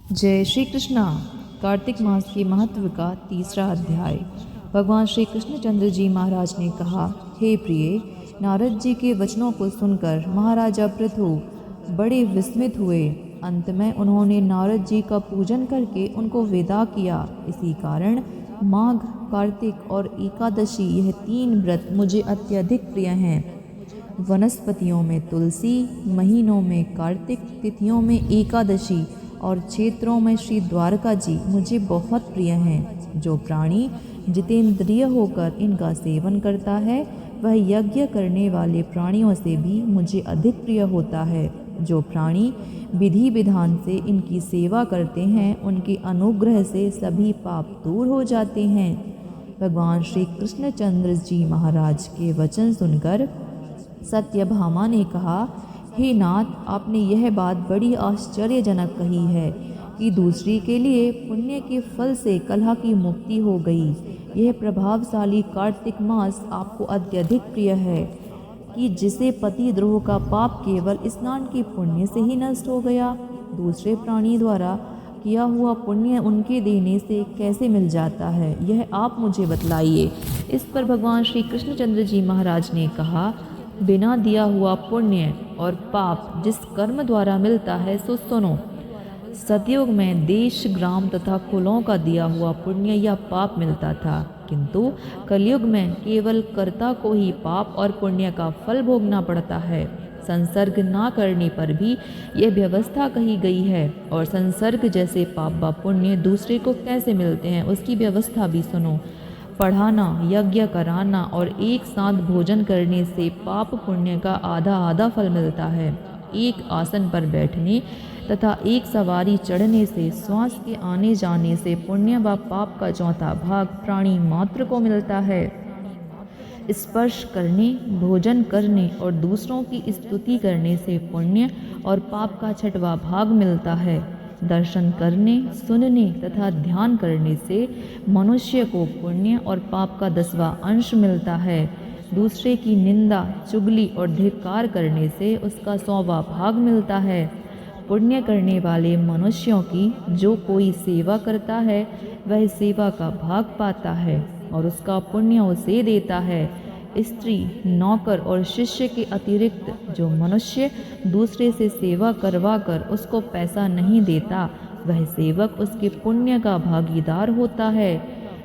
जय श्री कृष्णा। कार्तिक मास के महत्व का तीसरा अध्याय। भगवान श्री कृष्णचंद्र जी महाराज ने कहा, हे प्रिय, नारद जी के वचनों को सुनकर महाराजा पृथु बड़े विस्मित हुए। अंत में उन्होंने नारद जी का पूजन करके उनको विदा किया। इसी कारण माघ, कार्तिक और एकादशी, यह 3 व्रत मुझे अत्यधिक प्रिय हैं। वनस्पतियों में तुलसी, महीनों में कार्तिक, तिथियों में एकादशी और क्षेत्रों में श्री द्वारका जी मुझे बहुत प्रिय हैं। जो प्राणी जितेंद्रिय होकर इनका सेवन करता है, वह यज्ञ करने वाले प्राणियों से भी मुझे अधिक प्रिय होता है। जो प्राणी विधि विधान से इनकी सेवा करते हैं, उनके अनुग्रह से सभी पाप दूर हो जाते हैं। भगवान श्री कृष्णचंद्र जी महाराज के वचन सुनकर सत्यभामा ने कहा, हे नाथ, आपने यह बात बड़ी आश्चर्यजनक कही है कि दूसरी के लिए पुण्य के फल से कलह की मुक्ति हो गई। यह प्रभावशाली कार्तिक मास आपको अत्यधिक प्रिय है कि जिसे पति द्रोह का पाप केवल स्नान के पुण्य से ही नष्ट हो गया, दूसरे प्राणी द्वारा किया हुआ पुण्य उनके देने से कैसे मिल जाता है, यह आप मुझे बतलाइए। इस पर भगवान श्री कृष्णचंद्र जी महाराज ने कहा, बिना दिया हुआ पुण्य और पाप जिस कर्म द्वारा मिलता है सो सुनो। सतयुग में देश, ग्राम तथा कुलों का दिया हुआ पुण्य या पाप मिलता था, किंतु कलयुग में केवल कर्ता को ही पाप और पुण्य का फल भोगना पड़ता है। संसर्ग ना करने पर भी यह व्यवस्था कही गई है, और संसर्ग जैसे पाप व पुण्य दूसरे को कैसे मिलते हैं उसकी व्यवस्था भी सुनो। पढ़ाना, यज्ञ कराना और एक साथ भोजन करने से पाप पुण्य का आधा आधा फल मिलता है। एक आसन पर बैठने तथा एक सवारी चढ़ने से, श्वास के आने जाने से पुण्य व पाप का चौथा भाग प्राणी मात्र को मिलता है। स्पर्श करने, भोजन करने और दूसरों की स्तुति करने से पुण्य और पाप का छठवां भाग मिलता है। दर्शन करने, सुनने तथा ध्यान करने से मनुष्य को पुण्य और पाप का 10वां अंश मिलता है। दूसरे की निंदा, चुगली और धिक्कार करने से उसका 100वां भाग मिलता है। पुण्य करने वाले मनुष्यों की जो कोई सेवा करता है, वह सेवा का भाग पाता है और उसका पुण्य उसे देता है। स्त्री, नौकर और शिष्य के अतिरिक्त जो मनुष्य दूसरे से सेवा करवा कर उसको पैसा नहीं देता, वह सेवक उसके पुण्य का भागीदार होता है।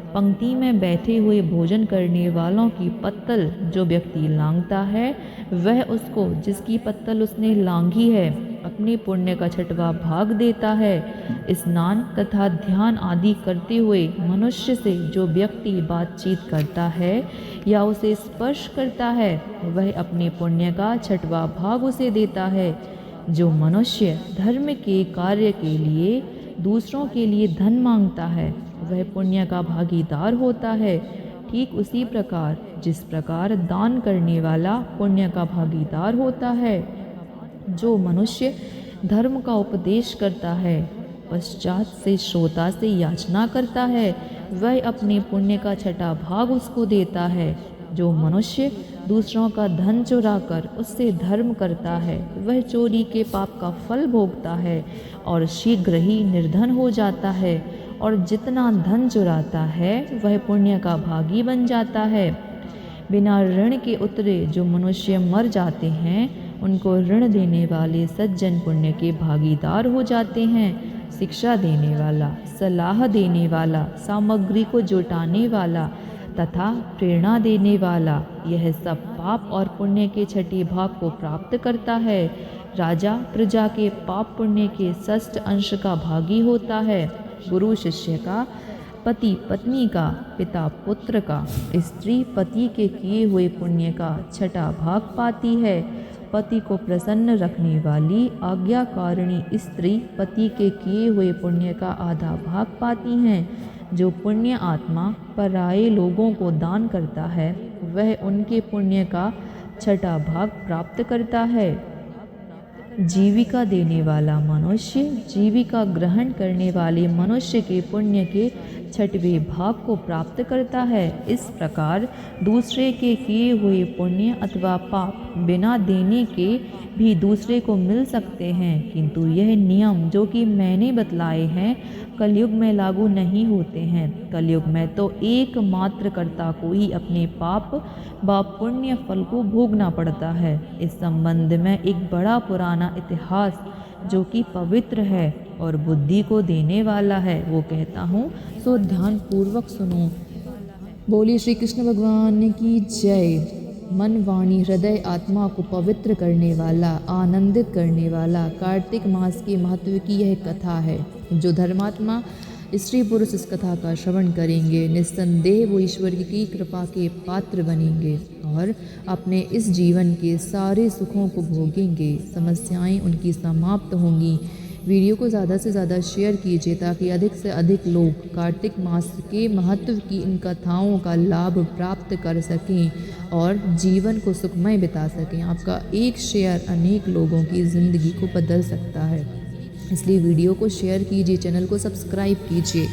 पंक्ति में बैठे हुए भोजन करने वालों की पत्तल जो व्यक्ति लांघता है, वह उसको जिसकी पत्तल उसने लांघी है अपने पुण्य का 6वां भाग देता है। स्नान तथा ध्यान आदि करते हुए मनुष्य से जो व्यक्ति बातचीत करता है या उसे स्पर्श करता है, वह अपने पुण्य का 6वां भाग उसे देता है। जो मनुष्य धर्म के कार्य के लिए दूसरों के लिए धन मांगता है, वह पुण्य का भागीदार होता है। ठीक उसी प्रकार जिस प्रकार दान करने वाला पुण्य का भागीदार होता है। जो मनुष्य धर्म का उपदेश करता है, पश्चात से श्रोता से याचना करता है, वह अपने पुण्य का 6वां भाग उसको देता है। जो मनुष्य दूसरों का धन चुराकर उससे धर्म करता है, वह चोरी के पाप का फल भोगता है और शीघ्र ही निर्धन हो जाता है। और जितना धन चुराता है, वह पुण्य का भागी बन जाता है। बिना ऋण के उतरे जो मनुष्य मर जाते हैं, उनको ऋण देने वाले सज्जन पुण्य के भागीदार हो जाते हैं। शिक्षा देने वाला, सलाह देने वाला, सामग्री को जुटाने वाला तथा प्रेरणा देने वाला, यह सब पाप और पुण्य के 6ठे भाग को प्राप्त करता है। राजा प्रजा के पाप पुण्य के 6ठ अंश का भागी होता है। गुरु शिष्य का, पति पत्नी का, पिता पुत्र का, स्त्री पति के किए हुए पुण्य का 6ठा भाग पाती है। पति को प्रसन्न रखने वाली आज्ञाकारिणी स्त्री पति के किए हुए पुण्य का आधा भाग पाती हैं। जो पुण्य आत्मा पराये लोगों को दान करता है, वह उनके पुण्य का 6ठा भाग प्राप्त करता है। जीविका देने वाला मनुष्य जीविका ग्रहण करने वाले मनुष्य के पुण्य के छठवें भाग को प्राप्त करता है। इस प्रकार दूसरे के किए हुए पुण्य अथवा पाप बिना देने के भी दूसरे को मिल सकते हैं, किंतु यह नियम जो कि मैंने बतलाए हैं कलयुग में लागू नहीं होते हैं। कलयुग में तो एकमात्र कर्ता को ही अपने पाप व पुण्य फल को भोगना पड़ता है। इस संबंध में एक बड़ा पुराना इतिहास जो कि पवित्र है और बुद्धि को देने वाला है वो कहता हूँ, सो ध्यान पूर्वक सुनो। बोलिए श्री कृष्ण भगवान की जय। मन वाणी हृदय आत्मा को पवित्र करने वाला, आनंदित करने वाला कार्तिक मास के महत्व की यह कथा है। जो धर्मात्मा स्त्री पुरुष इस कथा का श्रवण करेंगे निस्संदेह वो ईश्वर की कृपा के पात्र बनेंगे और अपने इस जीवन के सारे सुखों को भोगेंगे। समस्याएं उनकी समाप्त होंगी। वीडियो को ज़्यादा से ज़्यादा शेयर कीजिए ताकि अधिक से अधिक लोग कार्तिक मास के महत्व की इन कथाओं का लाभ प्राप्त कर सकें और जीवन को सुखमय बिता सकें। आपका एक शेयर अनेक लोगों की ज़िंदगी को बदल सकता है, इसलिए वीडियो को शेयर कीजिए, चैनल को सब्सक्राइब कीजिए।